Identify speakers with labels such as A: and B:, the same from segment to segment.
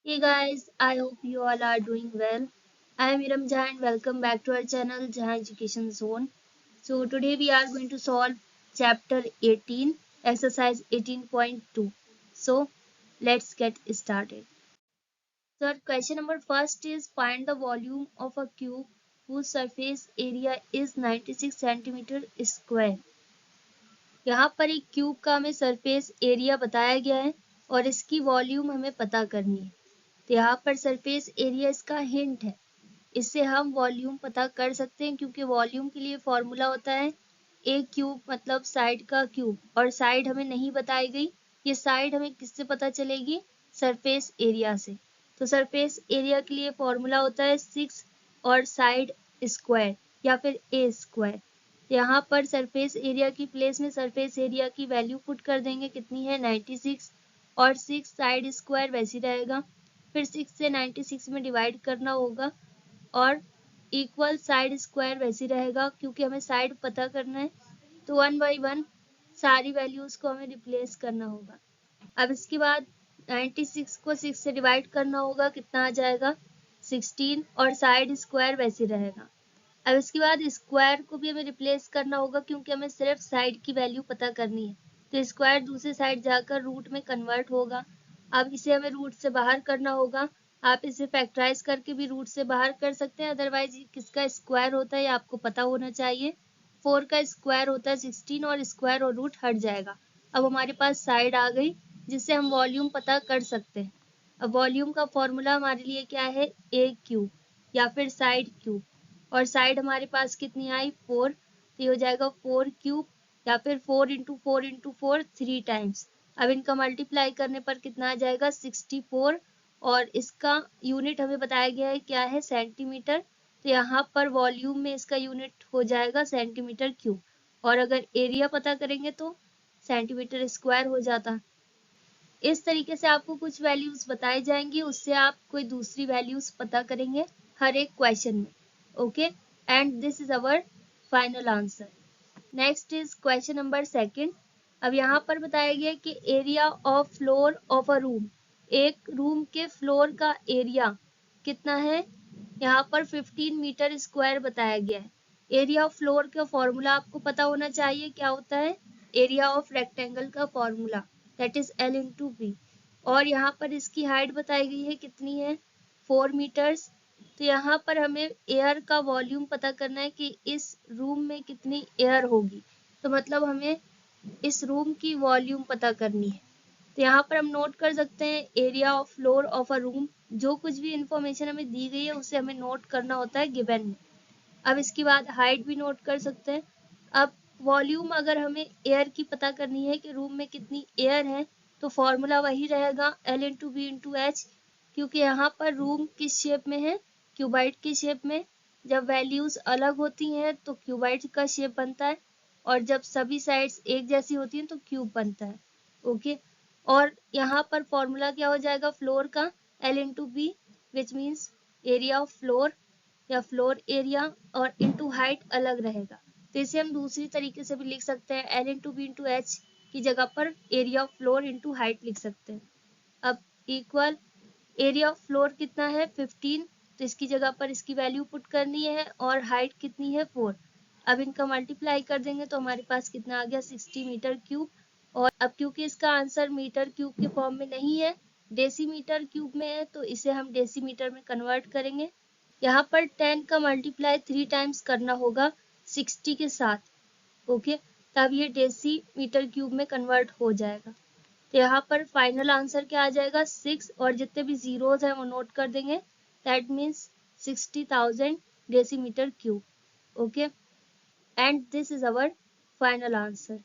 A: Hey guys, I hope you all are doing well. I am Iram Jha and welcome back to our channel Jha Education Zone. So today we are going to solve chapter 18, exercise 18.2. So let's get started. So our question number first is find the volume of a cube whose surface area is 96 centimeter square. यहाँ पर एक cube का हमें surface area बताया गया है और इसकी वॉल्यूम हमें पता करनी है। तो यहाँ पर सरफेस एरिया इसका हिंट है, इससे हम वॉल्यूम पता कर सकते हैं क्योंकि वॉल्यूम के लिए फॉर्मूला होता है ए क्यूब मतलब साइड का क्यूब, और साइड हमें नहीं बताई गई। ये साइड हमें किससे पता चलेगी? सरफेस एरिया से। तो सरफेस एरिया के लिए फॉर्मूला होता है 6 और साइड स्क्वायर या फिर ए स्क्वायर। यहाँ पर सरफेस एरिया की प्लेस में सरफेस एरिया की वैल्यू पुट कर देंगे, कितनी है 96, और 6 साइड स्क्वायर वैसी रहेगा। फिर 6 से 96 में डिवाइड करना होगा और इक्वल साइड स्क्वायर वैसी रहेगा क्योंकि हमें साइड पता करना है। तो 1 बाई 1 सारी वैल्यूज को हमें रिप्लेस करना होगा। अब इसके बाद 96 को 6 से डिवाइड करना होगा, कितना आ जाएगा 16, और साइड स्क्वायर वैसे रहेगा। अब इसके बाद स्क्वायर को भी हमें रिप्लेस करना होगा क्योंकि हमें सिर्फ साइड की वैल्यू पता करनी है। तो स्क्वायर दूसरी साइड जाकर रूट में कन्वर्ट होगा। अब इसे हमें रूट से बाहर करना होगा। आप इसे फैक्टराइज करके भी रूट से बाहर कर सकते हैं, अदरवाइज किसका स्क्वायर होता है आपको पता होना चाहिए। 4 का स्क्वायर होता है 16 और स्क्वायर और रूट हट जाएगा। अब हमारे पास साइड आ गई जिससे हम वॉल्यूम पता कर सकते हैं। अब वॉल्यूम का फॉर्मूला हमारे लिए क्या है? ए क्यूब या फिर साइड क्यूब, और साइड हमारे पास कितनी आई 4, तो ये हो जाएगा 4 क्यूब या फिर 4 इंटू 4 इंटू 4 3 टाइम्स। अब इनका मल्टीप्लाई करने पर कितना आ जाएगा 64, और इसका यूनिट हमें बताया गया है क्या है सेंटीमीटर। तो यहाँ पर वॉल्यूम में इसका यूनिट हो जाएगा सेंटीमीटर क्यूब, और अगर एरिया पता करेंगे तो सेंटीमीटर स्क्वायर हो जाता। इस तरीके से आपको कुछ वैल्यूज बताई जाएंगी, उससे आप कोई दूसरी वैल्यूज पता करेंगे हर एक क्वेश्चन में। Okay, and this is our final answer. Next is question number second. अब यहाँ पर बताया गया कि area of floor of a room, एक रूम के फ्लोर का एरिया कितना है? यहाँ पर 15 मीटर स्क्वायर बताया गया है। एरिया ऑफ फ्लोर का फॉर्मूला आपको पता होना चाहिए, क्या होता है? एरिया ऑफ रेक्टेंगल का formula, that is L into B. और यहाँ पर इसकी हाइट बताई गई है, कितनी है 4 मीटर्स। तो यहाँ पर हमें एयर का वॉल्यूम पता करना है कि इस रूम में कितनी एयर होगी। तो मतलब हमें इस रूम की वॉल्यूम पता करनी है। तो यहाँ पर हम नोट कर सकते हैं area of floor of a room. जो कुछ भी इंफॉर्मेशन हमें दी गई है उसे हमें नोट करना होता है गिवन में। अब इसके बाद हाइट भी नोट कर सकते हैं। अब वॉल्यूम अगर हमें एयर की पता करनी है कि रूम में कितनी एयर है, तो फॉर्मूला वही रहेगा L into B into H, क्योंकि यहाँ पर रूम किस शेप में है? क्यूबाइड की शेप में। जब वैल्यूज अलग होती हैं तो क्यूबाइड का शेप बनता है, और जब सभी साइड्स एक जैसी होती हैं तो क्यूब बनता है। ओके, और यहाँ पर फॉर्मूला क्या हो जाएगा फ्लोर का? L into B, which means area of floor या फ्लोर एरिया, और इंटू हाइट अलग रहेगा। तो इसे हम दूसरी तरीके से भी लिख सकते हैं, L into B into H की जगह पर area of floor into height लिख सकते हैं। अब इक्वल एरिया ऑफ फ्लोर कितना है 15, तो इसकी जगह पर इसकी वैल्यू पुट करनी है, और हाइट कितनी है 4। अब इनका मल्टीप्लाई कर देंगे तो हमारे पास कितना आ गया 60 मीटर क्यूब। और अब क्योंकि इसका आंसर मीटर क्यूब के फॉर्म में नहीं है, डेसीमीटर क्यूब में है, तो इसे हम डेसीमीटर में कन्वर्ट करेंगे। यहाँ पर 10 का मल्टीप्लाई 3 टाइम्स करना होगा 60 के साथ। ओके, तब ये डेसीमीटर क्यूब में कन्वर्ट हो जाएगा। तो यहाँ पर फाइनल आंसर क्या आ जाएगा 6, और जितने भी जीरोज हैं वो नोट कर देंगे, that means 60,000 decimetre cube. Okay, and this is our final answer.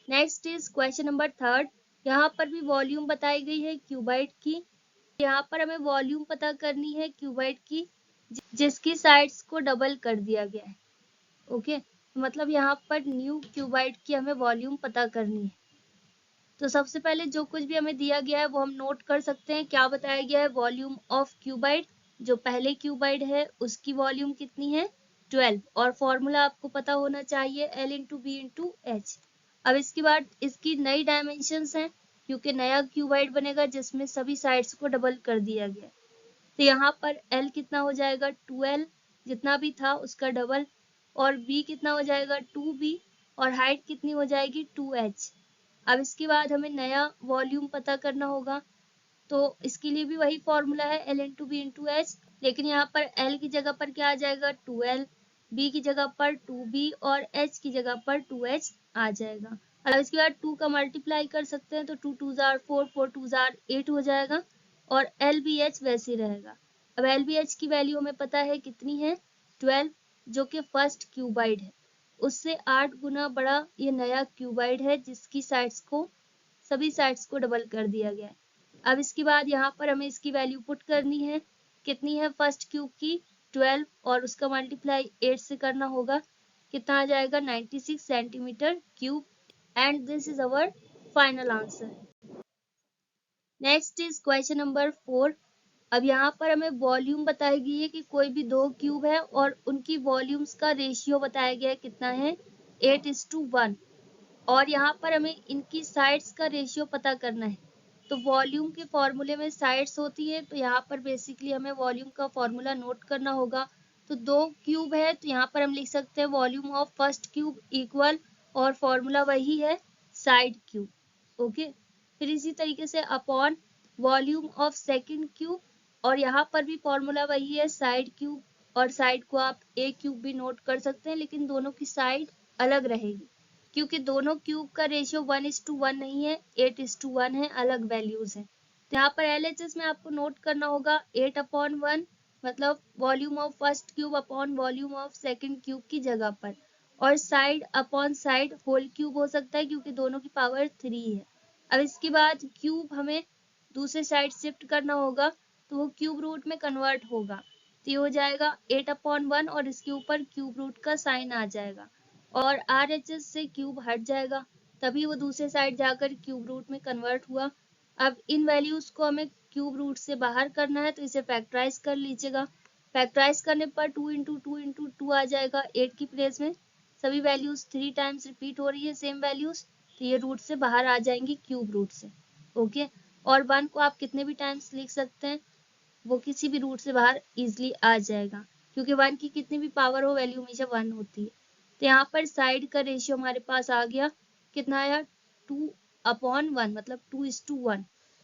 A: Next is question number third. यहाँ पर भी वॉल्यूम बताई गई है क्यूबाइड की। यहाँ पर हमें वॉल्यूम पता करनी है क्यूबाइड की जिसकी साइड्स को डबल कर दिया गया है। ओके, मतलब यहाँ पर न्यू क्यूबाइड की हमें वॉल्यूम पता करनी है। तो सबसे पहले जो कुछ भी हमें दिया गया है वो हम नोट कर सकते हैं। क्या बताया गया है? वॉल्यूम ऑफ क्यूबाइड, जो पहले क्यूबाइड है उसकी वॉल्यूम कितनी है 12, और फॉर्मूला आपको पता होना चाहिए L into B into H. अब इसके बाद इसकी नई डायमेंशंस हैं, क्योंकि नया क्यूबाइड बनेगा जिसमें सभी साइड्स को डबल कर दिया गया। तो यहाँ पर L कितना हो जाएगा 2L, जितना भी था उसका डबल, और B कितना हो जाएगा 2B, और हाइट कितनी हो जाएगी 2H। अब इसके बाद हमें नया वॉल्यूम पता करना होगा, तो इसके लिए भी वही फॉर्मूला है L into B into H, लेकिन यहाँ पर L की जगह पर क्या आ जाएगा 2L, B की जगह पर 2B और H की जगह पर 2H आ जाएगा। अब इसके बाद 2 का मल्टीप्लाई कर सकते हैं, तो 2 2 जार 4, 4 2 जार 8 हो जाएगा, और LBH वैसे ही रहेगा। अब LBH की वैल्यू हमें पता है कितनी है 12, जो कि फर्स्ट क्यूबाइड है, उससे 8 गुना बड़ा ये नया क्यूबाइड है जिसकी सभी साइड्स को डबल कर दिया गया है। अब इसके बाद यहाँ पर हमें इसकी वैल्यू पुट करनी है, कितनी है फर्स्ट क्यूब की 12, और उसका मल्टीप्लाई 8 से करना होगा, कितना आ जाएगा 96 centimetre cube. And this is our final answer. Next is question number 4। अब यहाँ पर हमें वॉल्यूम बताई गई है कि कोई भी दो क्यूब है और उनकी वॉल्यूम्स का रेशियो बताया गया है, कितना है 8:1, और यहाँ पर हमें इनकी साइड्स का रेशियो पता करना है। तो वॉल्यूम के फॉर्मूले में साइड्स होती है, तो यहाँ पर बेसिकली हमें वॉल्यूम का फॉर्मूला नोट करना होगा। तो दो क्यूब है तो यहाँ पर हम लिख सकते हैं volume of first cube equal, और फॉर्मूला वही है साइड क्यूब। ओके, फिर इसी तरीके से upon volume of second cube, और यहाँ पर भी फॉर्मूला वही है साइड क्यूब, और साइड को आप ए क्यूब भी नोट कर सकते हैं, लेकिन दोनों की साइड अलग रहेगी क्योंकि दोनों क्यूब का रेशियो 1:1 नहीं है, 8:1 है, अलग वैल्यूज है। तो यहाँ पर LHS में आपको नोट करना होगा 8/1, मतलब volume of first cube upon volume of second cube की जगह पर, और side upon side whole cube हो सकता है क्योंकि दोनों की पावर 3 है। अब इसके बाद क्यूब हमें दूसरे साइड शिफ्ट करना होगा, तो वो क्यूब रूट में कन्वर्ट होगा, तो ये हो जाएगा 8/1, और इसके ऊपर क्यूब रूट का साइन आ जाएगा, और RHS से क्यूब हट जाएगा, तभी वो दूसरे साइड जाकर क्यूब रूट में कन्वर्ट हुआ। अब इन वैल्यूज को हमें क्यूब रूट से बाहर करना है, तो इसे फैक्टराइज कर लीजिएगा। फैक्टराइज करने पर 2 इंटू 2 इंटू 2 आ जाएगा 8 की प्लेस में, सभी वैल्यूज 3 टाइम्स रिपीट हो रही है सेम वैल्यूज, तो ये रूट से बाहर आ जाएंगी क्यूब रूट से। ओके, और 1 को आप कितने भी टाइम्स लिख सकते हैं, वो किसी भी रूट से बाहर इजिली आ जाएगा, क्योंकि 1 की कितनी भी पावर हो वैल्यू हमेशा 1 होती है। तो यहाँ पर साइड का रेशियो हमारे पास आ गया, कितना आया 2/1, मतलब 2:1।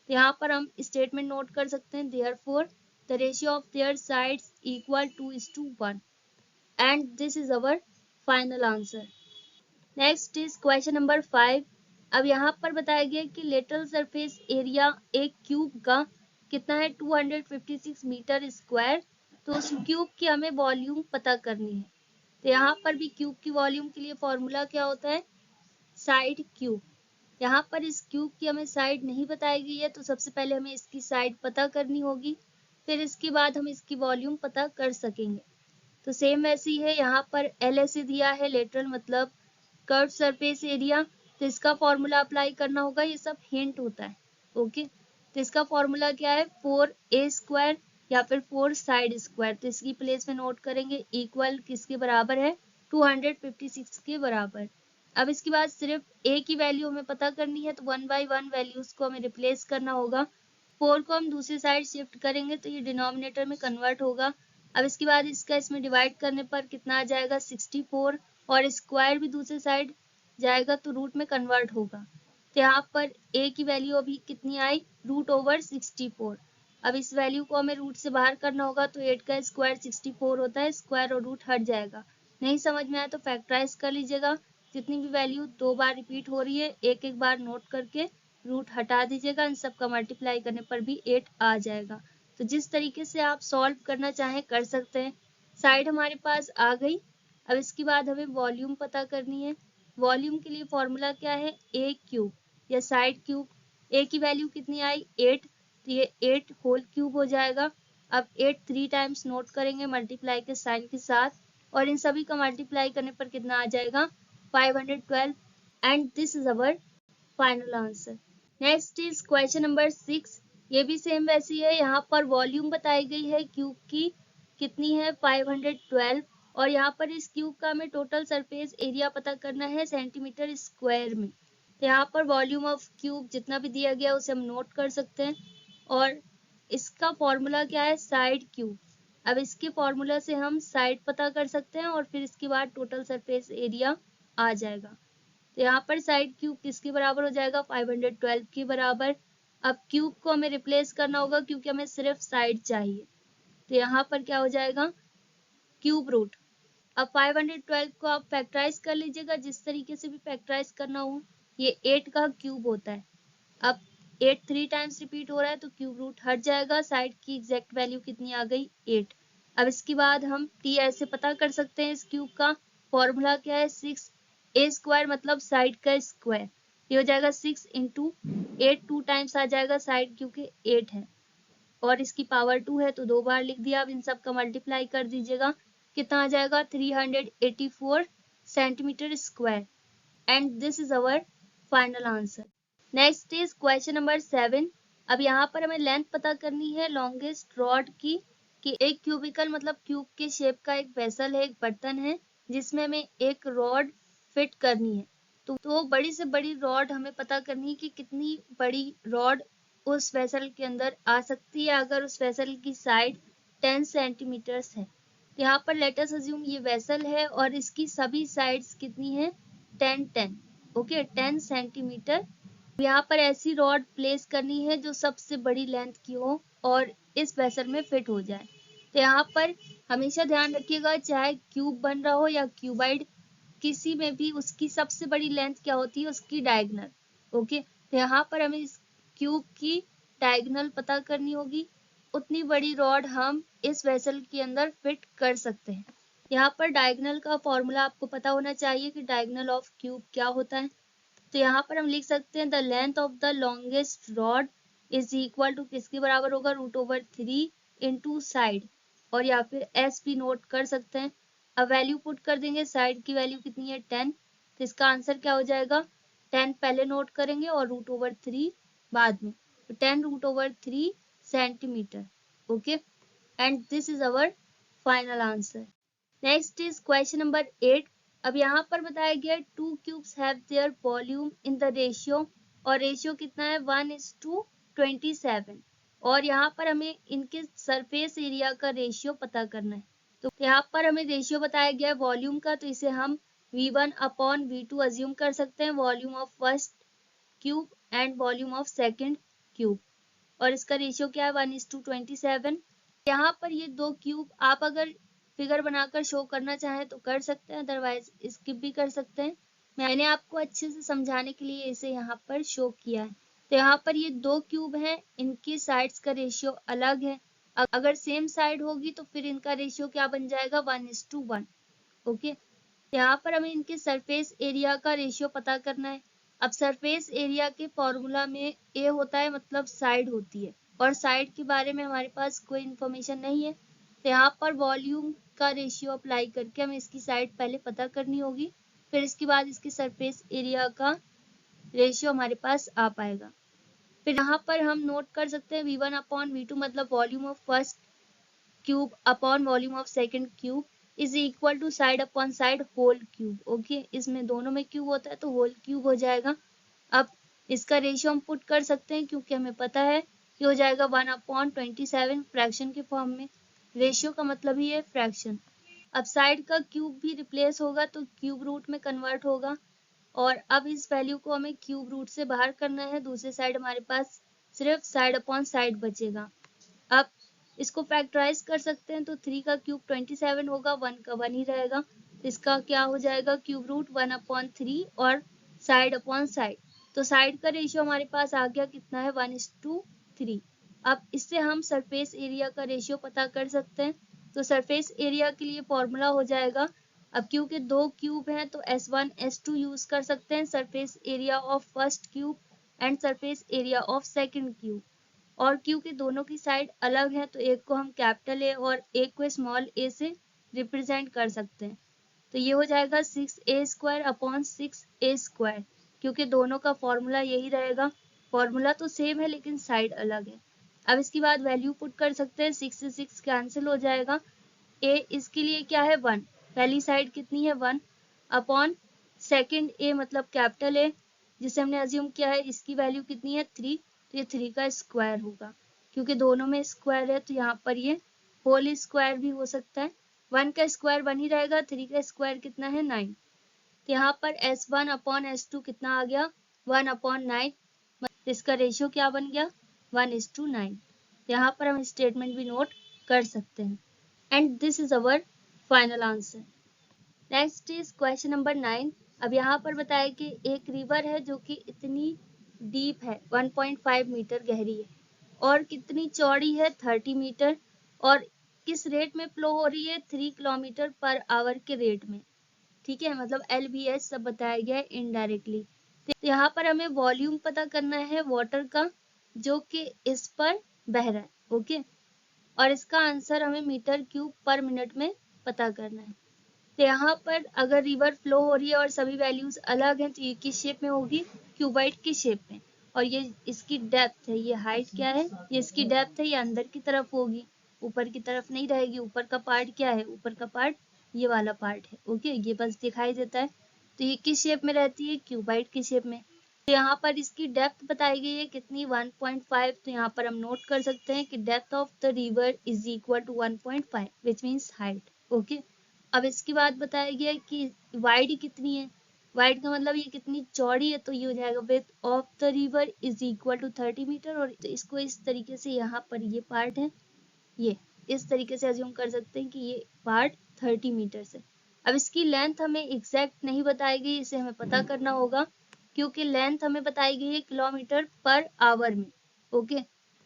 A: तो यहाँ पर हम स्टेटमेंट नोट कर सकते हैं therefore the ratio of their sides equal 2:1, and this is our final answer. Next is question number 5। अब यहाँ पर बताया गया कि लेटरल सरफेस एरिया एक क्यूब का कितना है 256 मीटर स्क्वायर, तो उस क्यूब की हमें वॉल्यूम पता करनी है। तो यहाँ पर भी क्यूब की वॉल्यूम के लिए फॉर्मूला क्या होता है साइड क्यूब। यहाँ पर इस क्यूब की हमें साइड नहीं बताई गई है, तो सबसे पहले हमें इसकी साइड पता करनी होगी, फिर इसके बाद हम इसकी वॉल्यूम पता कर सकेंगे। तो सेम वैसे ही है, यहाँ पर एल ऐसे दिया है लेटरल मतलब कर्व सरफेस एरिया, तो इसका फॉर्मूला अप्लाई करना होगा, ये सब हिंट होता है। ओके, तो इसका फॉर्मूला क्या है 4a² या फिर 4 साइड स्क्वायर, तो इसकी प्लेस में नोट करेंगे इक्वल किसके बराबर है 256 के बराबर। अब इसके बाद सिर्फ a की वैल्यू हमें पता करनी है, तो 1/1 वैल्यूज को हमें रिप्लेस करना होगा। 4 को हम दूसरी साइड शिफ्ट करेंगे तो ये डिनोमिनेटर में कन्वर्ट होगा। अब इसके बाद इसका इसमें डिवाइड करने पर कितना आ जाएगा 64, और स्क्वायर भी दूसरी साइड जाएगा तो रूट में कन्वर्ट होगा। तो यहाँ पर a की वैल्यू अभी कितनी आई √64। अब इस वैल्यू को हमें रूट से बाहर करना होगा, तो 8 का स्क्वायर 64 होता है, स्क्वायर और रूट हट जाएगा। नहीं समझ में आया तो फैक्टराइज कर लीजिएगा, जितनी भी वैल्यू 2 बार रिपीट हो रही है एक एक बार नोट करके रूट हटा दीजिएगा, इन सब का मल्टीप्लाई करने पर भी 8 आ जाएगा। तो जिस तरीके से आप सॉल्व करना चाहें कर सकते हैं। साइड हमारे पास आ गई। अब इसके बाद हमें वॉल्यूम पता करनी है। वॉल्यूम के लिए फॉर्मूला क्या है a क्यूब या साइड क्यूब। a की वैल्यू कितनी आई 8, तो ये 8 होल क्यूब हो जाएगा। अब 8 3 टाइम्स नोट करेंगे मल्टीप्लाई के साइन के साथ, और इन सभी का मल्टीप्लाई करने पर कितना आ जाएगा 512, and this is our final answer. Next is question number 6। ये भी सेम वैसी है, यहाँ पर वॉल्यूम बताई गई है क्यूब की कितनी है 512, और यहाँ पर इस क्यूब का हमें टोटल सरफेस एरिया पता करना है सेंटीमीटर स्क्वायर में। तो यहाँ पर वॉल्यूम ऑफ क्यूब जितना भी दिया गया उसे हम नोट कर सकते हैं। और इसका फॉर्मूला क्या है, साइड क्यूब। अब इसके फॉर्मूला से हम साइड पता कर सकते हैं और फिर इसके बाद टोटल सरफेस एरिया आ जाएगा। तो यहाँ पर साइड क्यूब किसके बराबर हो जाएगा, 512 के बराबर। अब क्यूब को हमें रिप्लेस करना होगा क्योंकि हमें सिर्फ साइड चाहिए। तो यहाँ पर क्या हो जाएगा, क्यूब रूट। अब 512 को आप फैक्टराइज कर लीजिएगा, जिस तरीके से भी फैक्टराइज करना हो। ये 8 का क्यूब होता है। अब 8 3 टाइम्स रिपीट हो रहा है तो क्यूब रूट हट जाएगा, साइड की एग्जैक्ट वैल्यू कितनी आ गई, 8। अब इसके बाद हम टी ऐसे पता कर सकते हैं, इस क्यूब का फॉर्मूला क्या है, 6a² मतलब साइड का स्क्वायर। ये हो जाएगा 6 इंटू 8, 2 टाइम्स आ जाएगा साइड क्योंकि 8 है और इसकी पावर 2 है तो 2 बार लिख दिया। अब इन सब का मल्टीप्लाई कर दीजिएगा, कितना आ जाएगा, 384 centimetre square. And this is our final answer. Next is question number 7। अब यहाँ पर हमें लेंथ पता करनी है लॉन्गेस्ट रॉड की, कि एक क्यूबिकल मतलब क्यूब के शेप का एक वेसल है, एक बर्तन है जिसमें हमें एक रॉड फिट करनी है। तो बड़ी से बड़ी रॉड हमें पता करनी है कि कितनी बड़ी रॉड उस वेसल के अंदर आ सकती है अगर उस वेसल की साइड 10 सेंटीमीटर्स है। तो यहाँ पर लेट अस अज्यूम ये वेसल है और इसकी सभी साइड्स कितनी है, 10 ओके 10 सेंटीमीटर। यहाँ पर ऐसी रॉड प्लेस करनी है जो सबसे बड़ी लेंथ की हो और इस वेसल में फिट हो जाए। तो यहाँ पर हमेशा ध्यान रखिएगा, चाहे क्यूब बन रहा हो या क्यूबाइड, किसी में भी उसकी सबसे बड़ी लेंथ क्या होती है, उसकी डायगोनल। ओके, तो यहाँ पर हमें इस क्यूब की डायगोनल पता करनी होगी, उतनी बड़ी रॉड हम इस वेसल के अंदर फिट कर सकते हैं। यहाँ पर डायगोनल का फॉर्मूला आपको पता होना चाहिए कि डायगोनल ऑफ क्यूब क्या होता है। तो यहाँ पर हम लिख सकते हैं the length of the longest rod is equal to किसके बराबर होगा, √3 इंटू साइड, और या फिर एस भी नोट कर सकते हैं। अब वैल्यू पुट कर देंगे, साइड की वैल्यू कितनी है, 10। तो इसका आंसर क्या हो जाएगा, 10 पहले नोट करेंगे और √3 बाद में, तो 10√3 centimetre. Okay, and this is our final answer. Next is question number 8। अब यहाँ पर बताया गया to cubes have their volume in the ratio, और रेशियो कितना है, 1:27। और यहाँ पर हमें इनके सरफेस एरिया का रेशियो पता करना है। तो यहाँ पर हमें रेशियो बताया गया है वॉल्यूम का, तो इसे हम V1/V2 अज्यूम कर सकते हैं, volume of first cube and volume of second cube. और इसका रेशियो क्या है, 1:27। यहाँ पर ये दो क्यूब आप अगर फिगर बनाकर शो करना चाहें तो कर सकते हैं, अदरवाइज स्किप भी कर सकते हैं। मैंने आपको अच्छे से समझाने के लिए इसे यहाँ पर शो किया है। तो यहाँ पर ये दो क्यूब हैं, इनकी साइड्स का रेशियो अलग है। अगर सेम साइड होगी तो फिर इनका रेशियो क्या बन जाएगा, 1:1। ओके, यहाँ पर हमें इनके सरफेस एरिया का रेशियो पता करना है। अब सरफेस एरिया के फॉर्मूला में ए होता है मतलब साइड होती है, और साइड के बारे में हमारे पास कोई इन्फॉर्मेशन नहीं है। तो यहाँ पर वॉल्यूम का रेशियो अप्लाई करके हमें इसकी साइड पहले पता करनी होगी, फिर इसके बाद इसके सरफेस एरिया का रेशियो हमारे पास आ पाएगा। फिर यहाँ पर हम नोट कर सकते हैं V1/V2 मतलब volume of first cube upon volume of second cube is equal to side upon side whole cube. Okay, इसमें दोनों में क्यूब होता है तो होल क्यूब हो जाएगा। अब इसका रेशियो हम पुट कर सकते हैं क्योंकि हमें पता है कि हो जाएगा 1/27 फ्रैक्शन के फॉर्म में। रेशियो का मतलब ही है फ्रैक्शन। अब साइड का क्यूब भी रिप्लेस होगा तो क्यूब रूट में कन्वर्ट होगा, और अब इस वैल्यू को हमें क्यूब रूट से बाहर करना है। दूसरी साइड हमारे पास सिर्फ साइड अपॉन साइड बचेगा। अब इसको फैक्टराइज कर सकते हैं तो 3 का क्यूब 27 होगा, 1 का 1 ही रहेगा। तो इसका क्या हो जाएगा, क्यूब रूट 1/3 और साइड अपॉन साइड। तो साइड का रेशियो हमारे पास आ गया कितना है, 1:3। अब इससे हम सरफेस एरिया का रेशियो पता कर सकते हैं। तो सरफेस एरिया के लिए फॉर्मूला हो जाएगा, अब क्योंकि दो क्यूब हैं तो S1 S2 यूज कर सकते हैं, surface area of first cube and surface area of second cube. और क्योंकि दोनों की साइड अलग है तो एक को हम कैपिटल ए और एक को स्मॉल ए से रिप्रेजेंट कर सकते हैं। तो ये हो जाएगा 6a² अपॉन 6a², क्योंकि दोनों का फॉर्मूला यही रहेगा। फॉर्मूला तो सेम है लेकिन साइड अलग है। अब इसके बाद वैल्यू पुट कर सकते हैं, 6 से 6 कैंसिल हो जाएगा। ए इसके लिए क्या है, 1, पहली साइड कितनी है 1 अपॉन सेकेंड ए मतलब कैपिटल ए जिसे हमने अज्यूम किया है इसकी वैल्यू कितनी है 3, तो ये 3 का स्क्वायर होगा। क्योंकि दोनों में स्क्वायर है तो यहाँ पर ये होल स्क्वायर भी हो सकता है। 1 का स्क्वायर 1 ही रहेगा, 3 का स्क्वायर कितना है 9। तो यहाँ पर S1/S2 कितना आ गया 1/9। इसका रेशियो क्या बन गया 1:9। यहाँ पर हम स्टेटमेंट भी नोट कर सकते हैं। And this is our final answer. Next is question number 9। अब यहाँ पर बताया कि एक रिवर है जो कि इतनी डीप है 1.5 मीटर गहरी है और कितनी चौड़ी है 30 मीटर और किस रेट में फ्लो हो रही है 3 किलोमीटर पर आवर के रेट में। ठीक है, मतलब LBH सब बताया गया है इनडायरेक्टली। तो यहाँ पर हमें वॉल्यूम पता करना है वाटर का जो कि इस पर बह रहा है। ओके, और इसका आंसर हमें मीटर क्यूब पर मिनट में पता करना है। तो यहाँ पर अगर रिवर फ्लो हो रही है और सभी वैल्यूज अलग हैं तो ये किस शेप में होगी क्यूबाइड की शेप में। और ये इसकी डेप्थ है, ये हाइट क्या है, ये इसकी डेप्थ है, ये अंदर की तरफ होगी, ऊपर की तरफ नहीं रहेगी। ऊपर का पार्ट क्या है, ऊपर का पार्ट ये वाला पार्ट है। ओके, ये बस दिखाई देता है। तो ये किस शेप में रहती है, क्यूबाइड की शेप में। तो यहाँ पर इसकी डेप्थ बताई गई है कितनी 1.5। तो यहाँ पर हम नोट कर सकते हैं कि depth of the river is equal to 1.5 which means height. Okay, अब इसके बाद बताया गया कि वाइड कितनी है, वाइड का मतलब ये कितनी चौड़ी है, तो ये हो जाएगा width of the river is equal to 30 metre. और तो इसको इस तरीके से यहाँ पर ये पार्ट है, ये इस तरीके से अज्यूम कर सकते हैं कि ये पार्ट 30 मीटर है। अब इसकी लेंथ हमें एग्जैक्ट नहीं बताई गई, इसे हमें पता करना होगा क्योंकि लेंथ हमें बताई गई है किलोमीटर पर आवर में। ओके,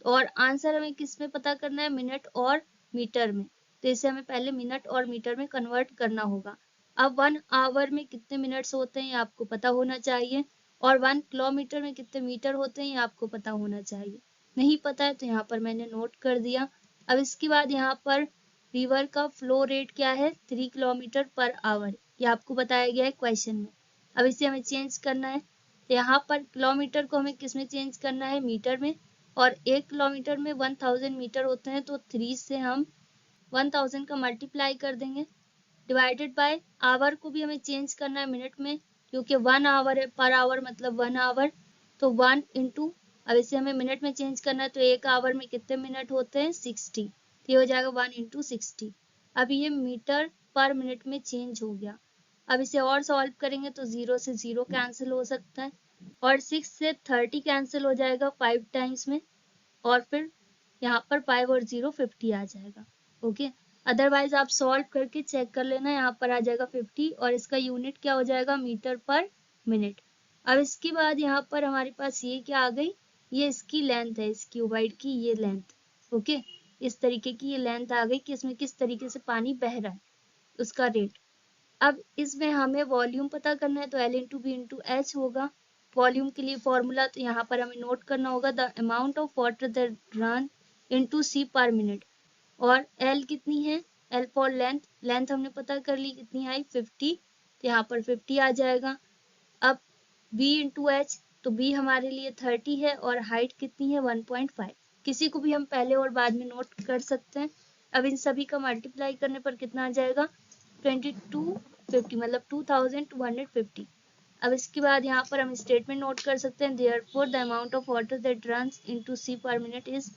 A: और आंसर हमें किस में पता करना है, मिनट और मीटर में। तो इसे हमें पहले मिनट और मीटर में कन्वर्ट करना होगा। अब 1 आवर में कितने मिनट्स होते हैं ये आपको पता होना चाहिए और 1 किलोमीटर में कितने मीटर होते हैं ये आपको पता होना चाहिए। नहीं पता है तो यहाँ पर मैंने नोट कर दिया। अब इसके बाद यहाँ पर रिवर का फ्लो रेट क्या है 3 किलोमीटर पर आवर, ये आपको बताया गया है क्वेश्चन में। अब इसे हमें चेंज करना है। तो यहाँ पर किलोमीटर को हमें किस में चेंज करना है, मीटर में। और 1 किलोमीटर में 1000 मीटर होते हैं तो 3 से हम 1000 का मल्टीप्लाई कर देंगे डिवाइडेड बाय आवर को भी हमें चेंज करना है मिनट में क्योंकि 1 आवर है, पर आवर मतलब 1 आवर। तो 1 इंटू, अब इसे हमें मिनट में चेंज करना है तो 1 आवर में कितने मिनट होते हैं 60। तो ये हो जाएगा 1 इंटू 60। अब ये मीटर पर मिनट में चेंज हो गया। अब इसे और सॉल्व करेंगे तो 0 से 0 कैंसिल हो सकता है और 6 से 30 कैंसिल हो जाएगा 5 टाइम्स में और फिर यहाँ पर 5 और 0 50 आ जाएगा। ओके, अदरवाइज आप सॉल्व करके चेक कर लेना, यहाँ पर आ जाएगा 50 और इसका यूनिट क्या हो जाएगा मीटर पर मिनट। अब इसके बाद यहाँ पर हमारे पास ये क्या आ गई, ये इसकी लेंथ है, इस क्यूबाइड की ये लेंथ। ओके, इस तरीके की ये लेंथ आ गई कि इसमें किस तरीके से पानी बह रहा है, उसका रेट। अब इसमें हमें वॉल्यूम पता करना है तो L into B into H होगा वॉल्यूम के लिए फॉर्मूला। तो यहाँ पर हमें नोट करना होगा the amount of water that run into sea per minute. और L कितनी है, L फॉर लेंथ, लेंथ हमने पता कर ली कितनी आई 50। तो यहाँ पर 50 आ जाएगा। अब B इंटू एच, तो B हमारे लिए 30 है और हाइट कितनी है 1.5। किसी को भी हम पहले और बाद में नोट कर सकते हैं। अब इन सभी का मल्टीप्लाई करने पर कितना आ जाएगा 2250 मतलब 2250। अब इसके बाद यहाँ पर हम स्टेटमेंट नोट कर सकते हैं therefore the amount of water that runs into sea per minute is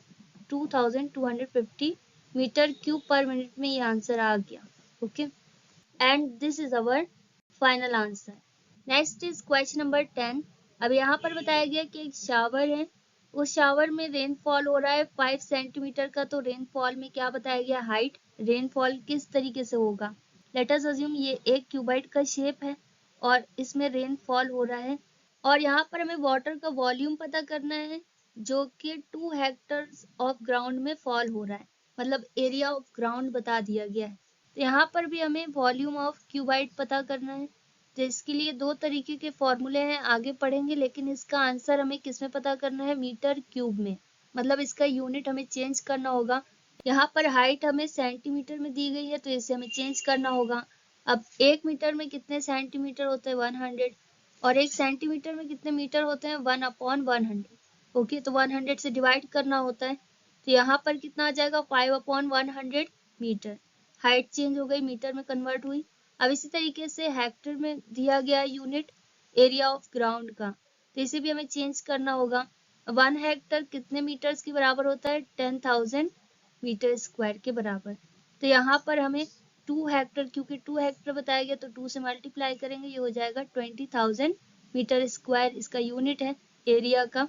A: 2250 metre cube per minute में ये आंसर आ गया। Okay, and this is our final answer. Next is question number 10। अब यहाँ पर बताया गया कि एक शावर है, उस शावर में रेनफॉल हो रहा है 5 सेंटीमीटर का। तो रेनफॉल में क्या बताया गया, हाइट, रेनफॉल किस तरीके से होगा। लेट अस अज्यूम ये एक क्यूबाइड का शेप है और इसमें रेनफॉल हो रहा है और यहाँ पर हमें वाटर का वॉल्यूम पता करना है जो कि 2 हेक्टर्स ऑफ ग्राउंड में फॉल हो रहा है, मतलब एरिया ऑफ ग्राउंड बता दिया गया है। तो यहाँ पर भी हमें वॉल्यूम ऑफ क्यूबाइड पता करना है। तो इसके लिए 2 तरीके के फॉर्मूले हैं, आगे पढ़ेंगे, लेकिन इसका आंसर हमें किस में पता करना है, मीटर क्यूब में। मतलब इसका यूनिट हमें चेंज करना होगा। यहाँ पर हाइट हमें सेंटीमीटर में दी गई है तो इसे हमें चेंज करना होगा। अब 1 मीटर में कितने सेंटीमीटर होते हैं 100 और 1 सेंटीमीटर में कितने मीटर होते हैं 1/100। ओके, तो 100 से डिवाइड करना होता है। तो यहाँ पर कितना आ जाएगा 5/100 मीटर। हाइट चेंज हो गई, मीटर में कन्वर्ट हुई। अब इसी तरीके से हेक्टर में दिया गया यूनिट एरिया ऑफ ग्राउंड का। तो इसे भी हमें चेंज करना होगा। 1 हेक्टर कितने मीटर्स के बराबर होता है? 10,000 मीटर स्क्वायर के बराबर। तो यहाँ पर हमें 2 हेक्टर, क्योंकि 2 हेक्टर बताया गया तो 2 से मल्टीप्लाई करेंगे, ये हो जाएगा 20,000 मीटर स्क्वायर, इसका यूनिट है एरिया का।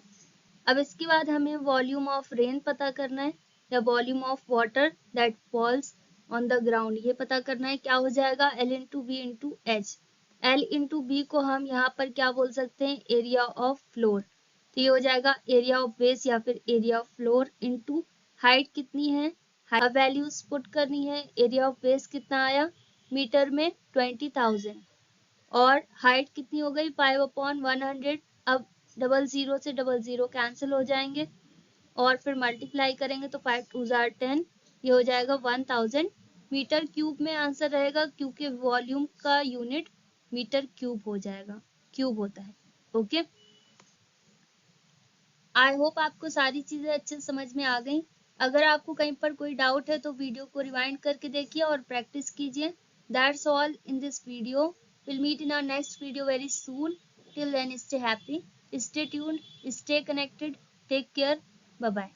A: अब इसके बाद हमें वॉल्यूम ऑफ रेन पता करना है, या volume of water that falls on the ground, ये पता करना है। क्या हो जाएगा? L into B into H. L into B को हम यहाँ पर क्या बोल सकते हैं? Area of floor. तो ये हो जाएगा एरिया ऑफ बेस या फिर area of floor into height कितनी है, वैल्यूज पुट करनी है। एरिया ऑफ बेस कितना आया मीटर में? 20,000। और हाइट कितनी हो गई? 5/100। अब 00 से 00 कैंसिल हो जाएंगे और फिर मल्टीप्लाई करेंगे तो 5 2 जार 10, ये हो जाएगा 1000 मीटर क्यूब में आंसर रहेगा, क्योंकि वॉल्यूम का यूनिट मीटर क्यूब हो जाएगा, क्यूब होता है। ओके, आई होप आपको सारी चीजें अच्छे से समझ में आ गई। अगर आपको कहीं पर कोई डाउट है तो वीडियो को रिवाइंड करके देखिए और प्रैक्टिस कीजिए। That's all in this video. Will meet in our next video very soon. Till then stay happy, stay tuned, stay connected, take care, bye bye.